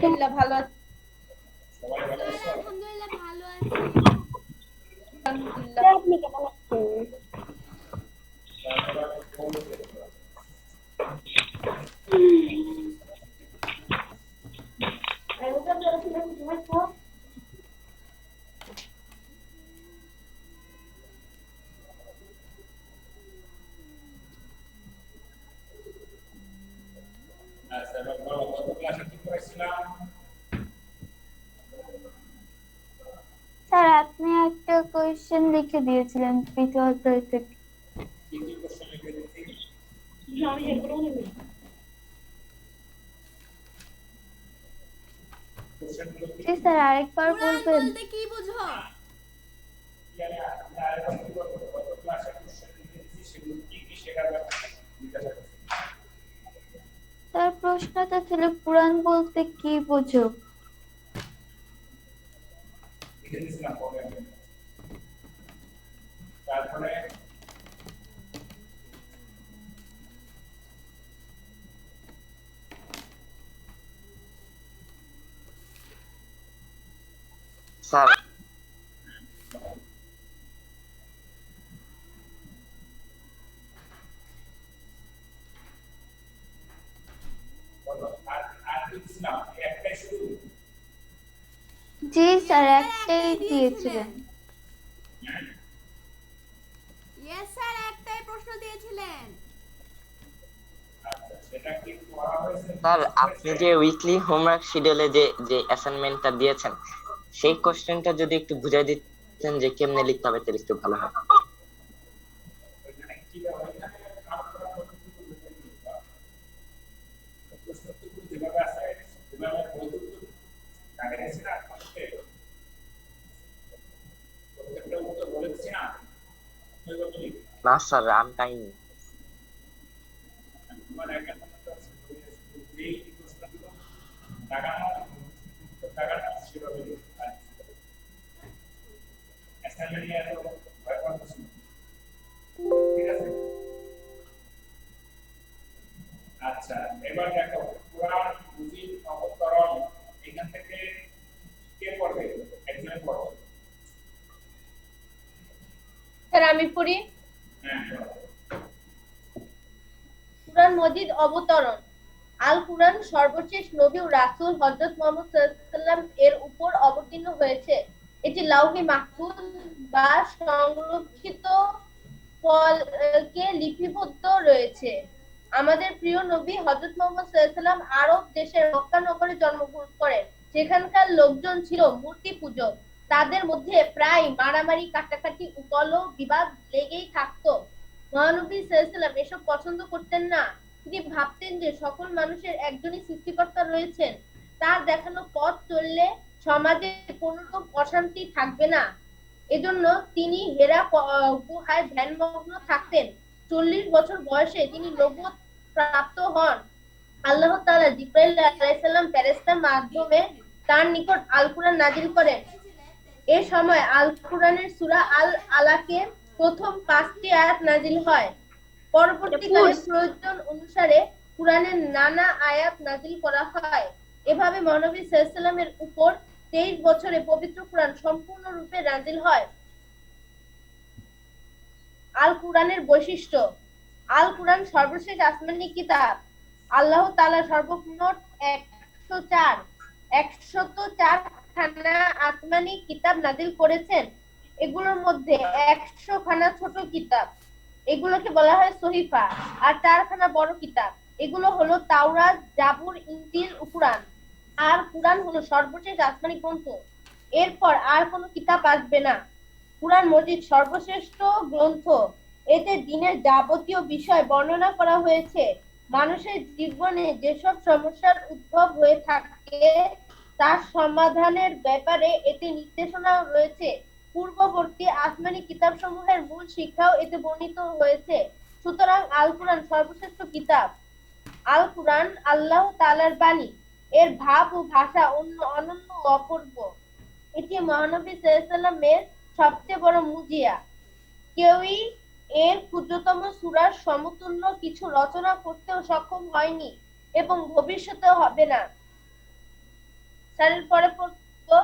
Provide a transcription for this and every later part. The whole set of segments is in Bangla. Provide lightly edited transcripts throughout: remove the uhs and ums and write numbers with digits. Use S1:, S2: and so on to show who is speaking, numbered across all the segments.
S1: আলহামদুলিল্লাহ ভালো আছি।
S2: স্যার আলহামদুলিল্লাহ ভালো আছি।
S1: আলহামদুলিল্লাহ।
S3: আপনি কেমন আছেন?
S4: স্যার আপনি একটা কোয়েশ্চেন লিখে দিয়েছিলেন তৃতীয় অধ্যায় থেকে। জি স্যার, আরেকবার
S2: কুরআন
S4: বলবেন?
S2: বলতে কি বুঝো?
S4: স্যার প্রশ্নটা ছিল কোরআন বলতে কি বুঝো?
S5: স্যার
S4: জি স্যার,
S2: স্যার,
S4: একটাই
S2: একটাই
S4: দিয়েছিলেন।
S2: ইয়েস স্যার, একটাই প্রশ্ন দিয়েছিলেন।
S5: স্যার আপনি যে উইকলি হোমওয়ার্ক শিডিউলে যে যে অ্যাসাইনমেন্টটা দিয়েছেন সেই কোশ্চেনটা যদি একটু বুঝাই দিতেন যে কেমনে লিখতে হবে তাহলে একটু ভালো হয়। না স্যার রান টাইম।
S1: স্যার আমি পড়ি। কুরআন মজিদ অবতরণ। আল কুরআন সর্বশেষ নবী ও রাসূল হযরত মুহাম্মদ সাল্লাল্লাহু আলাইহি ওয়াসাল্লাম এর উপর অবতীর্ণ হয়েছে। এটি লাউহে মাহফুজ বা সংরক্ষিত ফলকে লিপিবদ্ধ রয়েছে। আমাদের প্রিয় নবী হযরত মুহাম্মদ সাল্লাল্লাহু আলাইহি ওয়াসাল্লাম আরব দেশের মক্কা নগরে জন্মগ্রহণ করেন, যেখানকার লোকজন ছিল মূর্তি পূজক। তাদের মধ্যে প্রায় মারামারি, কাটাকাটি ও কলহ বিবাদ লেগেই থাকতো। মহানবী সাল্লাল্লাহু আলাইহি ওয়াসাল্লাম এসব পছন্দ করতেন না। তিনি ভাবতেন যে সকল মানুষের একজনই সৃষ্টিকর্তা রয়েছেন। তার দেখানো পথ চললে সমাজে কোনরূপ অশান্তি থাকবে না। এজন্য তিনি হেরা গুহায় ধ্যানমগ্ন থাকতেন। 40 বছর বয়সে তিনি নবুয়ত প্রাপ্ত হন। আল্লাহ তাআলা জিবরাইল আলাইহিস সালাম ফেরেশতার মাধ্যমে তার নিকট আল কুরআন নাযিল করেন। এ সময় আল কুরআনের সূরা আল আলাকে প্রথম 5টি আয়াত নাযিল হয়। পরবর্তীকালে প্রয়োজন অনুসারে কুরআনের নানা আয়াত নাযিল করা হয়। এভাবে মহানবী সাল্লাল্লাহু আলাইহি ওয়াসাল্লামের উপর 23 বছরে পবিত্র কুরআন সম্পূর্ণরূপে নাযিল হয়। আল কুরআনের বৈশিষ্ট্য। আল কুরআন সর্বশেষ আসমানি কিতাব। আল্লাহ তাআলা সর্বমোট 104 খানা আসমানি কিতাব নাযিল করেছেন। এগুলোর মধ্যে 100 খানা ছোট কিতাব, এগুলোকে বলা হয় সহিফা, আর 4 খানা বড় কিতাব, এগুলো হলো তাওরাত, জাবুর, ইনজিল ও কুরআন। আর কুরআন হলো সর্বশেষ আসমানি গ্রন্থ। এরপর আর কোনো কিতাব আসবে না। কুরআন মজিদ সর্বশ্রেষ্ঠ গ্রন্থ। এতে দ্বীনের যাবতীয় বিষয় বর্ণনা করা হয়েছে। মানুষের জীবনে যেসব সমস্যার উদ্ভব হয়ে থাকে তার সমাধানের ব্যাপারে এতে নির্দেশনা রয়েছে। পূর্ববর্তী আসমানি কিতাবসমূহের মূল শিক্ষাও এতে বর্ণিত হয়েছে। সুতরাং আল কুরআন সর্বশ্রেষ্ঠ কিতাব। আল কুরআন আল্লাহ তাআলার বাণী। এর ভাব ও ভাষা অনন্য ও অপূর্ব। এটি মহানবী সাল্লাল্লাহু আলাইহি ওয়াসাল্লামের সবচেয়ে বড় মুজিজা। কেউই এর ক্ষুদ্রতম সূরার সমতুল্য কিছু রচনা করতেও সক্ষম হয়নি এবং ভবিষ্যতেও হবে না। স্যারের পরে পড়বো।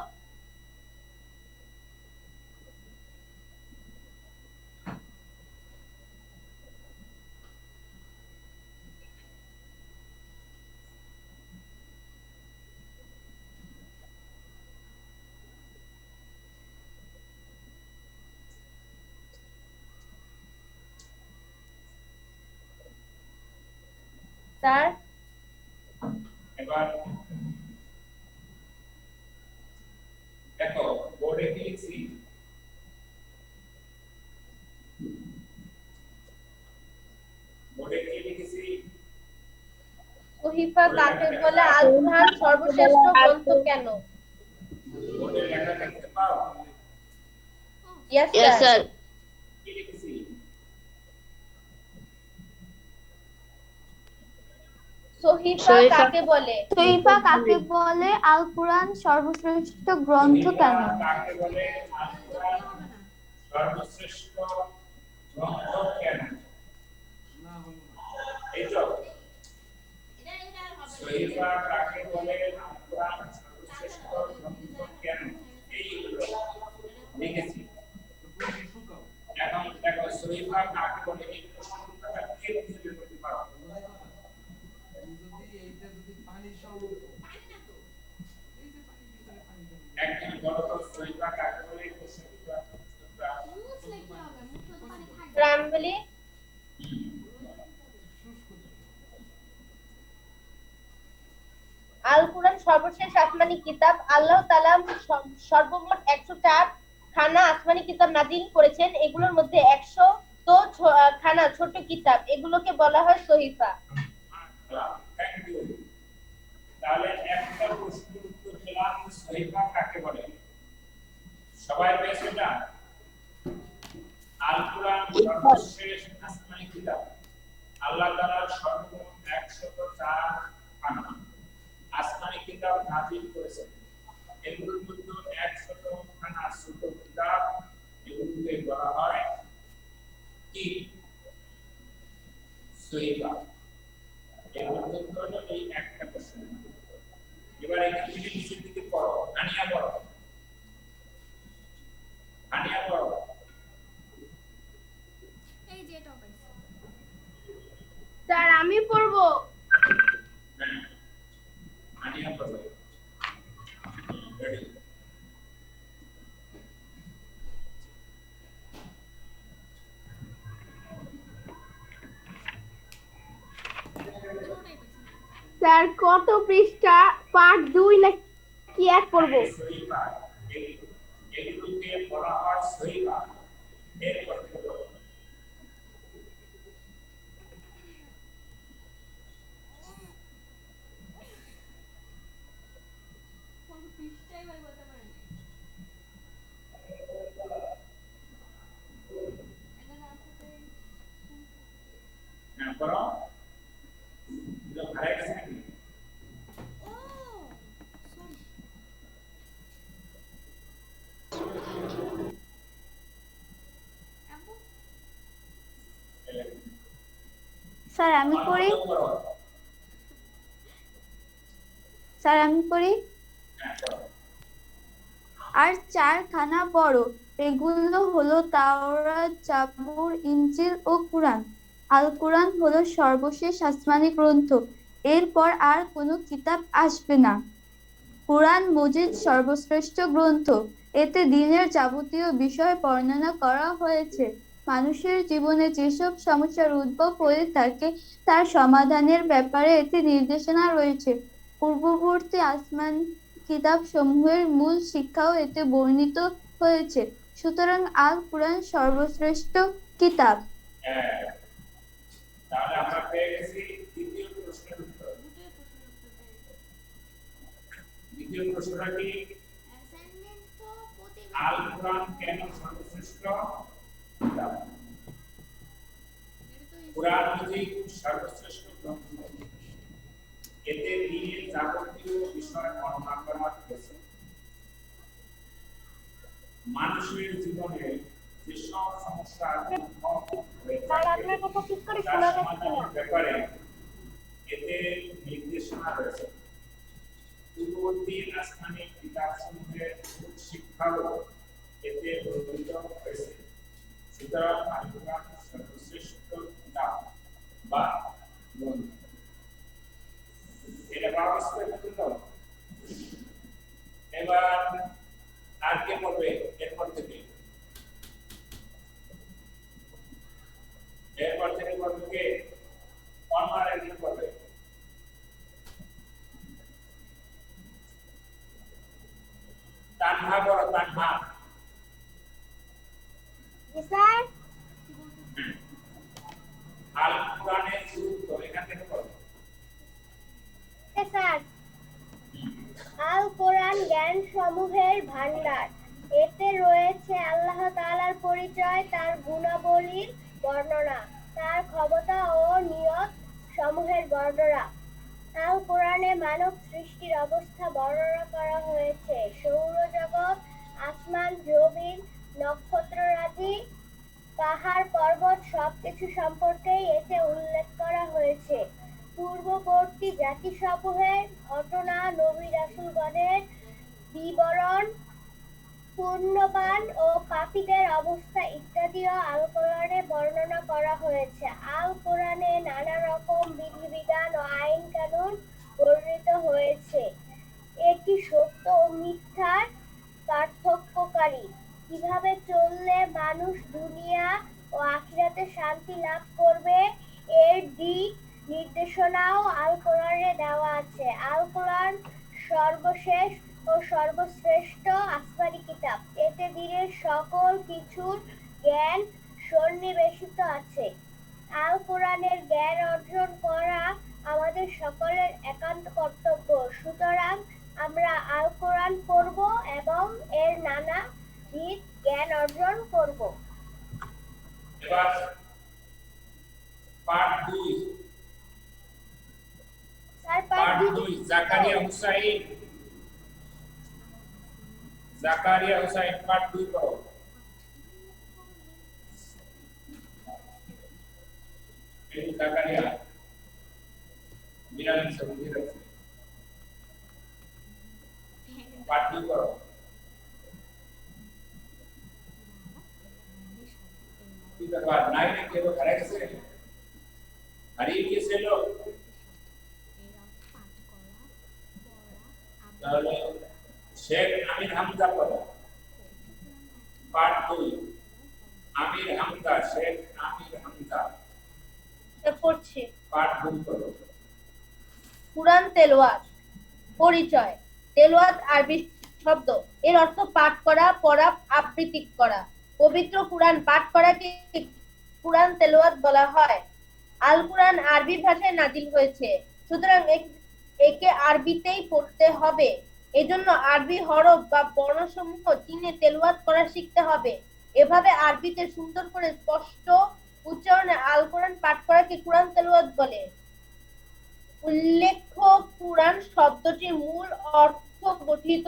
S1: স্যার
S3: এবার দেখো বোর্ডে কি লিখছি, বোর্ডে কি লিখেছি,
S1: সহিফা কাকে বলে, আল কুরআন সর্বশ্রেষ্ঠ গ্রন্থ কেন?
S3: বোর্ডে লেখা দেখতে পাও?
S1: Yes
S6: Yes,
S1: sir.
S6: sir.
S3: কি লিখেছি?
S1: সহিফা
S6: সহিফা-
S1: কাকে বলে?
S4: শরীফা কাকে বলে? আল কুরআন সর্বশ্রেষ্ঠ গ্রন্থ কেন?
S3: কাকে বলে? আল কুরআন সর্বশ্রেষ্ঠ গ্রন্থ কেন? এই তো সহিফা কাকে বলে? আল কুরআন সর্বশ্রেষ্ঠ গ্রন্থ কেন? এইগুলো লিখেছি। এখন দেখো সহিফা কাকে বলে, এই প্রশ্নটা কে বুঝতে করতে পারো? একজন বলো তো সহিফা কাকে বলে, এই প্রশ্নটা
S1: প্রাম্বলি আল কুরআন সর্বশেষ আসমানি কিতাব। আল্লাহ তাআলা সর্বমোট 104 খানা আসমানি কিতাব নাজিল করেছেন। এগুলোর মধ্যে 100 তো খানা ছোট কিতাব, এগুলোকে বলা হয় সহিফা।
S3: Thank you. তাহলে একটা প্রশ্নের উত্তর পেলাম, সহিফা কাকে বলে? সবাই পেয়েছে না? আল কুরআন সর্বশেষ আসমানি কিতাব। আল্লাহ তাআলা সর্বমোট 104 খানা আসমানি কিতাব নাজিল করেছেন। এগুলোর মধ্যে 100 খানা ছোট কিতাব, এগুলোকে বলা হয় কি? সহিফা। এগুলোর মধ্যে হলো এই একটা প্রশ্ন। এবার এখান থেকে নিচের দিকে পড়ো, আনিয়া পড়ো, আনিয়া পড়ো।
S2: এই যে এটা পাইছি।
S1: স্যার আমি পড়বো।
S3: হ্যাঁ, আনিয়া পড়ো। রেডি?
S2: দুটোটাই পাইছি।
S1: স্যার কত পৃষ্ঠা? পার্ট 2 নাকি 1 পড়বো?
S3: সহিফা, এগুলোকে বলা হয় সহিফা। এরপর হলো
S2: কোন পৃষ্ঠায় ভাই বলতে পারেন না। এটা রাস্তাতে
S3: হ্যাঁ পড়ো। এগুলো হারাই গেছে নাকি?
S2: ও সরি। আব্বু
S4: স্যার আমি পড়ি?
S3: পড়ো।
S4: স্যার আমি পড়ি?
S3: হ্যাঁ পড়ো।
S4: আর 4 খানা বড়, এগুলো হলো তাওরাত, জাবুর, ইনজিল ও কুরআন। আল কুরআন হলো সর্বশেষ আসমানি গ্রন্থ, এরপর আর কোনো কিতাব আসবে না। কুরআন মজিদ সর্বশ্রেষ্ঠ গ্রন্থ, এতে দ্বীনের যাবতীয় বিষয় বর্ণনা করা হয়েছে। মানুষের জীবনে যেসব সমস্যার উদ্ভব হয়ে থাকে তার সমাধানের ব্যাপারে এতে নির্দেশনা রয়েছে। পূর্ববর্তী আসমান কিতাব সমূহের মূল শিক্ষাও এতে বর্ণিত হয়েছে। সুতরাং আল কুরআন সর্বশ্রেষ্ঠ কিতাব।
S3: হ্যাঁ, তাহলে আমরা পেয়ে গেছি দ্বিতীয় প্রশ্নের উত্তর।
S2: দুটোই প্রশ্নের উত্তর পেয়েছি।
S3: দ্বিতীয় প্রশ্নটা কি?
S2: অ্যাসাইনমেন্ট তো
S3: আল
S2: প্রতিবার
S3: কুরআন কেন সর্বশ্রেষ্ঠ কিতাব?
S2: এটা তো
S3: কুরআন মজিদ সর্বশ্রেষ্ঠ গ্রন্থ, এতে দ্বীনের যাবতীয় বিষয় বর্ণনা করা হয়েছে। মানুষের জীবনে যেসব সমস্যার উদ্ভব হয়ে থাকে তার সমাধানের ব্যাপারে এতে নির্দেশনা রয়েছে। পূর্ববর্তী আসমানি কিতাবসমূহের শিক্ষাও এতে বর্ণিত হয়েছে। সুতরাং আল কুরআন সর্বশ্রেষ্ঠ কিতাব বা গ্রন্থ। এটা বাবা বুঝলো। এবার আর কে পড়বে এরপর থেকে পড়বে কে অনমার একজন পড়বে। তানহা পড়ো তানহা।
S1: স্যার
S3: আল কুরআনের গুরুত্ব এখান থেকে পড়ো।
S1: স্যার আল কোরআন জ্ঞান সমূহের ভান্ডার। এতে রয়েছে আল্লাহ তাআলার পরিচয়, তার গুণাবলীর বর্ণনা, তার ক্ষমতা ও নিয়ত সমূহের বর্ণনা। আল কোরআনে মানব সৃষ্টির অবস্থা বর্ণনা করা হয়েছে। সৌরজগৎ, আসমান, জমিন, নক্ষত্ররাজি, পাহাড়, পর্বত সবকিছু সম্পর্কেই এতে উল্লেখ করা হয়েছে। পূর্ববর্তী জাতিসমূহের ঘটনা, নবী রাসূলগণের বিবরণ, পুণ্যবান ও পাপীদের অবস্থা ইত্যাদিও আল কোরআনে বর্ণনা করা হয়েছে। আল কোরআনে নানা রকম বিধিবিধান ও আইন কানুন বর্ণিত হয়েছে। এটি সত্য ও মিথ্যার পার্থক্যকারী। কিভাবে চললে মানুষ দুনিয়া ও আখিরাতে শান্তি লাভ করবে এর দিক নির্দেশনাও আল কোরআনে দেওয়া আছে। আল কোরআন সর্বশেষ ও সর্বশ্রেষ্ঠ আসমানি কিতাব। এতে দিনের সকল কিছুর জ্ঞান সন্নিবেশিত আছে। আল কোরআনের জ্ঞান অর্জন করা আমাদের সকলের একান্ত কর্তব্য। সুতরাং আমরা আল কোরআন পড়ব এবং এর নানা দিক জ্ঞান অর্জন করব।
S3: এবার part 2
S1: sir
S3: part 2 Zakaria Hussain part 2 পড়ো। এই জাকারিয়া মিরান সবুজ আছে পার্ট 2 পড়ো। কি ব্যাপার নাই না কেউ হারিয়ে গেছে লোক। তাহলে শেখ আমির হামজা পড়ো পার্ট 2 আমির হামজা শেখ আমির হামজা
S1: পড়ছি।
S3: পার্ট 2 পড়ো।
S1: কুরআন তেলাওয়াত। পরিচয়। তেলাওয়াত আরবি শব্দ, এর অর্থ পাঠ করা, পড়া, আবৃত্তি করা। পবিত্র কুরআন পাঠ করাকে কুরআন তেলাওয়াত বলা হয়। আল কুরআন আরবি ভাষায় নাজিল হয়েছে, সুতরাং একে আরবিতেই পড়তে হবে। এজন্য আরবি হরফ বা বর্ণসমূহ চিনে তেলাওয়াত করা শিখতে হবে। এভাবে আরবিতে সুন্দর করে স্পষ্ট উচ্চারণে আল কোরআন পাঠ করাকে কুরআন তেলাওয়াত বলে। উল্লেখ্য কুরআন শব্দটির মূল অর্থ গঠিত,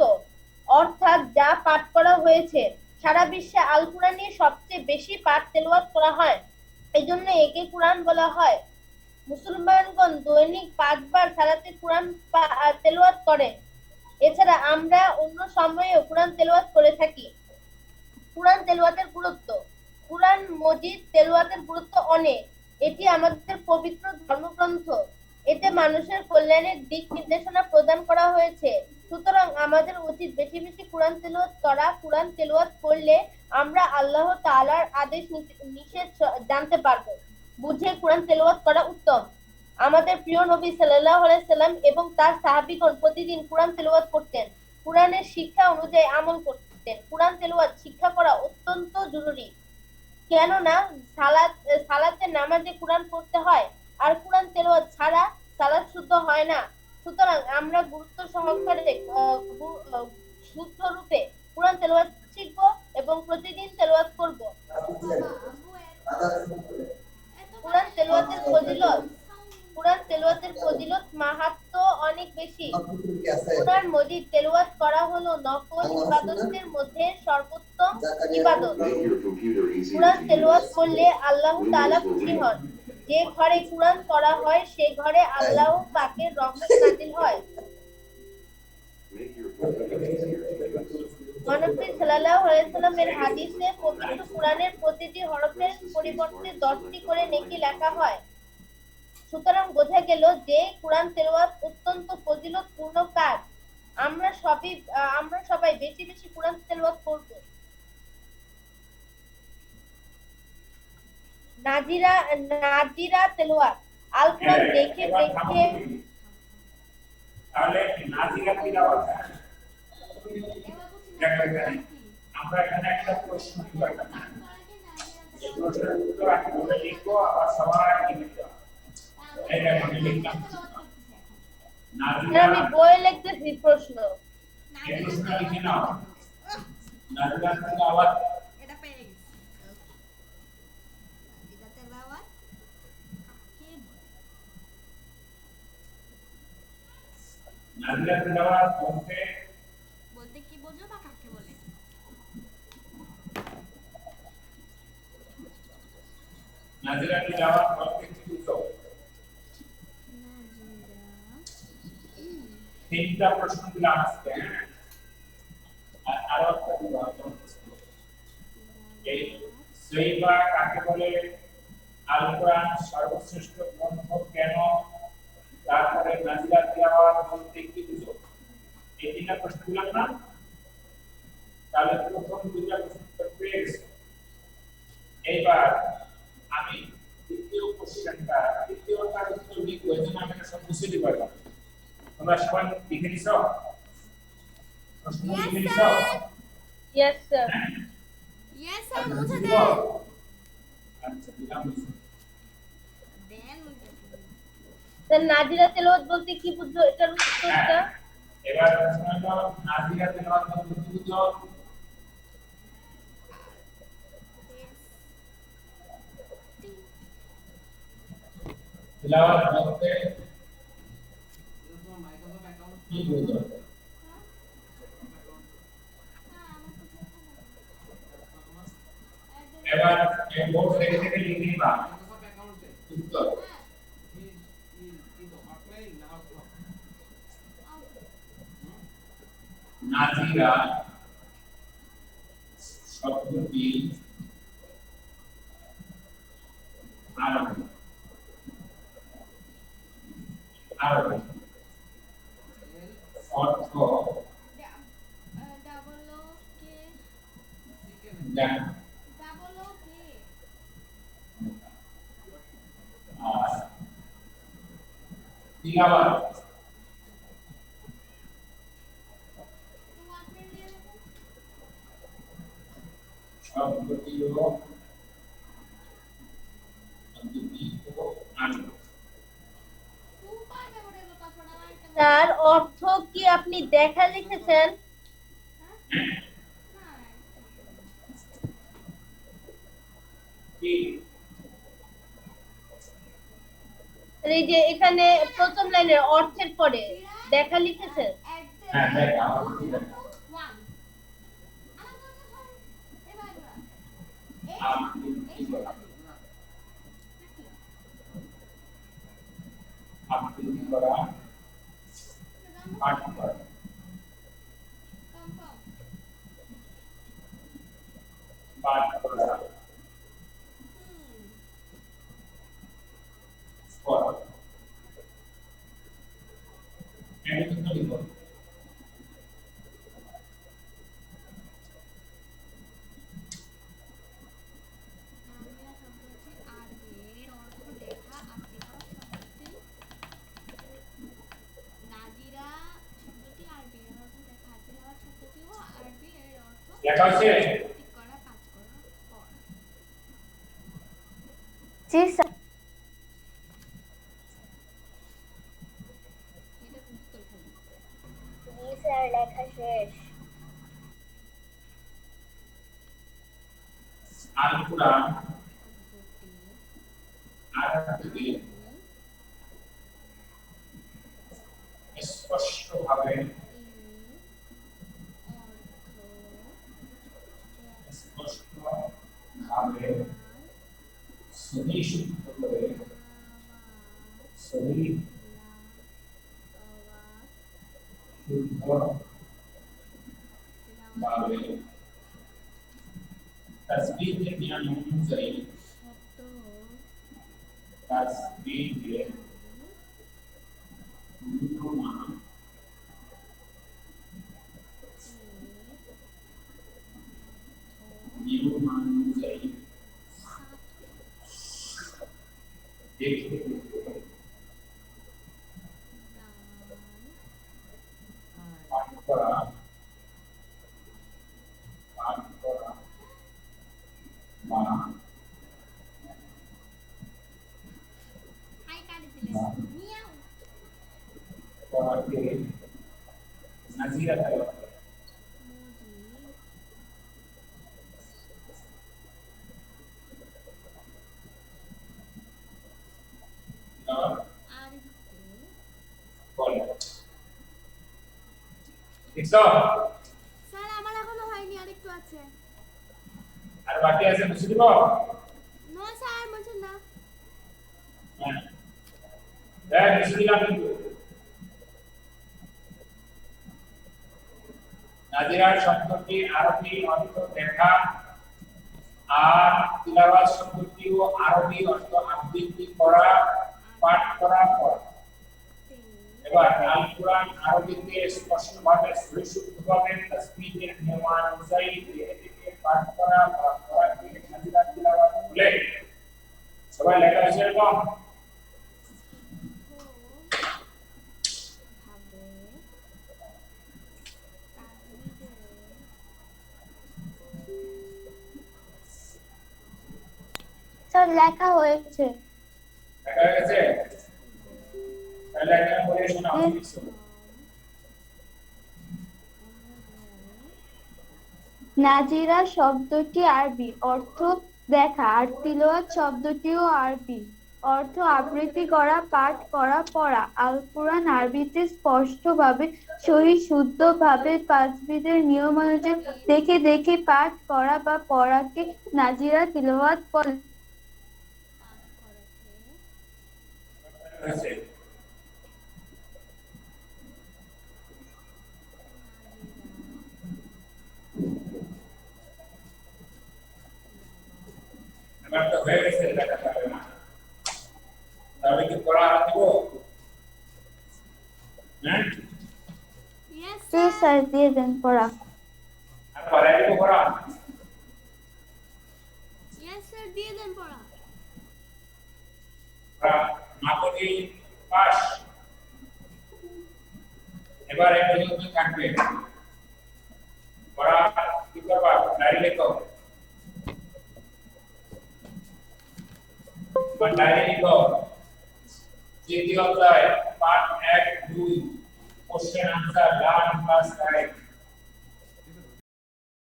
S1: অর্থাৎ যা পাঠ করা হয়েছে। সারা বিশ্বে আল কোরআনই সবচেয়ে বেশি পাঠ তেলাওয়াত করা হয়, এজন্য একে কুরআন বলা হয়। মুসলমানগণ দৈনিক 5 বার সালাতে কুরআন তেলাওয়াত করে। এছাড়া আমরা অন্য সময়েও কুরআন তেলাওয়াত করে থাকি। কুরআন তেলাওয়াতের গুরুত্ব। কুরআন মজিদ তেলাওয়াতের গুরুত্ব অনেক। এটি আমাদের পবিত্র ধর্মগ্রন্থ। এতে মানুষের কল্যাণের দিক নির্দেশনা প্রদান করা হয়েছে। সুতরাং আমাদের উচিত বেশি বেশি কুরআন তেলাওয়াত করা। কুরআন তেলাওয়াত করলে আমরা আল্লাহ তাআলার আদেশ নিষেধ জানতে পারবো। বুঝে কুরআন তেলাওয়াত করা উত্তম। আমাদের প্রিয় নবী সাল্লাল্লাহু আলাইহি সাল্লাম এবং তার সাহাবীগণ প্রতিদিন কুরআন তেলাওয়াত করতেন, কুরআনের শিক্ষা অনুযায়ী আমল করতেন। কুরআন তেলাওয়াত শিক্ষা করা অত্যন্ত জরুরি, কেননা সালাতে নামাজে কুরআন পড়তে হয়, আর কুরআন তেলাওয়াত ছাড়া সালাত শুদ্ধ হয় না। সুতরাং আমরা গুরুত্ব সহকারে শুদ্ধ রূপে কুরআন তেলাওয়াত শিখব এবং প্রতিদিন তেলাওয়াত করব। কুরআন তেলাওয়াতের ফজিলত মাহাত্ম্য অনেক বেশি। কুরআন মজিদ তেলাওয়াত করা হলো নফল ইবাদতের মধ্যে সর্বোত্তম ইবাদত। কুরআন তেলাওয়াত করলে আল্লাহ তাআলা খুশি হন। যে ঘরে কুরআন পড়া হয় সে ঘরে আল্লাহ পাকের রহমত নাযিল হয়। মহানবী সাল্লাল্লাহু আলাইহি ওয়াসাল্লাম এর হাদিসে পবিত্র কোরআনের প্রতিটি হরফের পরিবর্তে 10টি করে নেকি লেখা হয়। সুতরাং বোঝা গেল যে কোরআন তেলাওয়াত অত্যন্ত ফজিলতপূর্ণ কাজ। আমরা সবাই বেশি বেশি কোরআন তেলাওয়াত করব। নাজিরা তেলাওয়াত আল কোরআন দেখে
S3: এবার
S1: দেখে
S3: থামো। তাহলে নাজিরা তিলাওয়াত দেখো এখানে আমরা এখানে একটা প্রশ্ন দিব এখানে। এই প্রশ্নের উত্তর আমি বলে লিখবো, আবার সবাই লিখবে। এই দেখো আমি লিখলাম নাজিরা,
S1: আমি বইয়ে লিখতেছি প্রশ্ন।
S3: এই প্রশ্ন লিখে নাও। নাজিরা তিলাওয়াত
S2: এটা পেয়ে গেছি। এটা তেলাওয়াত কাকে বলে?
S3: নাজিরা তিলাওয়াত বলতে
S2: বলতে কি বোঝো বা কাকে বলে?
S3: নাজিরা তিলাওয়াত বলতে কি বুঝো? তিনটা প্রশ্ন দিলাম আজকে, হ্যাঁ? আর আরো একটা দিব এই সহিবা কাকে বলে, আল কোরআন সর্বশ্রেষ্ঠ গ্রন্থ কেন, তারপরে নাজিরা তিলাওয়াত বলতে কি বুঝো? এই তিনটা প্রশ্ন দিলাম না? তাহলে প্রথম দুইটা প্রশ্ন পেয়ে গেছো। এইবার আমি দ্বিতীয়টার উত্তর লিখবো, এই জন্য আমি এটা সব বুঝে দিব। তোমরা সবাই লিখে নিছো? প্রশ্ন লিখে নিছো?
S1: Yes sir.
S2: ইয়েস স্যার, মুছে
S3: দিব?
S2: দেন।
S3: আচ্ছা দিলাম।
S2: দেন মুছে দেন।
S1: স্যার নাজিরা তেলাওয়াত বলতে কি বুঝছো, এটার উত্তরটা?
S3: এবার প্রশ্ন হলো নাজিরা তিলাওয়াত বলতে কি বুঝো? তিলাওয়াত বলতে কি বুঝো? এবার এই বোর্ড থেকে লিখে নিবা উত্তর। নাজিরা শব্দটি আরবি অর্থ
S2: ডাবল ও কে
S3: জ্ঞান
S2: ডাবল ও কে
S3: আর তিলাওয়াত
S2: আপনি দিয়ে দেন।
S3: শব্দটিও আরবি।
S2: সুপার মেমোরি লোটা পড়া একটা
S1: তার অর্থ কি আপনি দেখা লিখেছেন?
S3: কি
S1: এই যে এখানে প্রথম লাইনের অর্থের পরে দেখা লিখেছেন।
S3: হ্যাঁ দেখা আপনি কি করা আপনি কি করা পাঠ করা পাঠ করা করা এটা কিন্তু লিখো। লেখা হচ্ছে
S4: জি স্যার।
S1: জি স্যার, লেখা শেষ।
S3: আল কোরআন আরবি স্পষ্টভাবে সহি শুদ্ধ করে সহি শুদ্ধ ভাবে তাসবিহের নিয়ম অনুযায়ী তাসবিহের মান নিয়ম অনুযায়ী দেখে পাঠ করা বা
S2: হাই কাটি দিলেন মিয়াও
S3: পড়াকে নাজিরা তেলাওয়াত করা।
S2: আর
S3: বল দেখছো
S2: স্যার আমার এখনো হয়নি আরেকটু আছে
S3: আর বাকি আছে বুঝে দিব
S2: নো স্যার বলছেন না
S3: হ্যাঁ দেখ বুঝে দিলাম কিন্তু নাজিরার শব্দটি আরবি অর্থ দেখা আর তিলাওয়াত শব্দটিও আরবি অর্থ আবৃত্তি করা পাঠ করা পড়া। এবার আল কোরআন আরবিতে স্পষ্টভাবে শুদ্ধভাবে তাসবিহের নিয়মানুযায়ী দেখে দেখে পাঠ করা বা পড়াকে নাজিরা তিলাওয়াত বলে। সবাই লেখা আছে এরকম?
S4: স্যার লেখা হয়েছে।
S3: লেখা হয়ে গেছে? তাহলে এখানে বলে শোনাও কিছু।
S4: নাজিরা শব্দটি আরবি অর্থ দেখা আর তিলাওয়াত শব্দটিও আরবি অর্থ আবৃত্তি করা পাঠ করা পড়া। আল কোরআন আরবিতে স্পষ্টভাবে সহি শুদ্ধভাবে তাসবিহের নিয়ম অনুযায়ী দেখে দেখে পাঠ করা বা পড়াকে নাজিরা তিলাওয়াত বলে।
S3: হয়েছে। এবার তো হয়ে গেছে লেখা যাবে না তাহলে কি পড়া আর দিব হ্যাঁ
S2: ইয়েস
S4: জি স্যার দিয়ে দেন পড়া।
S3: আর পড়াই দিব পড়া
S2: ইয়েস স্যার দিয়ে দেন পড়া
S3: মাপনি পাস এবার একজন তুমি থাকবে পড়া কি করবা ডায়রি লেখো ডায়রি লিখো তৃতীয় অধ্যায় part 1 2 question answer learn class guide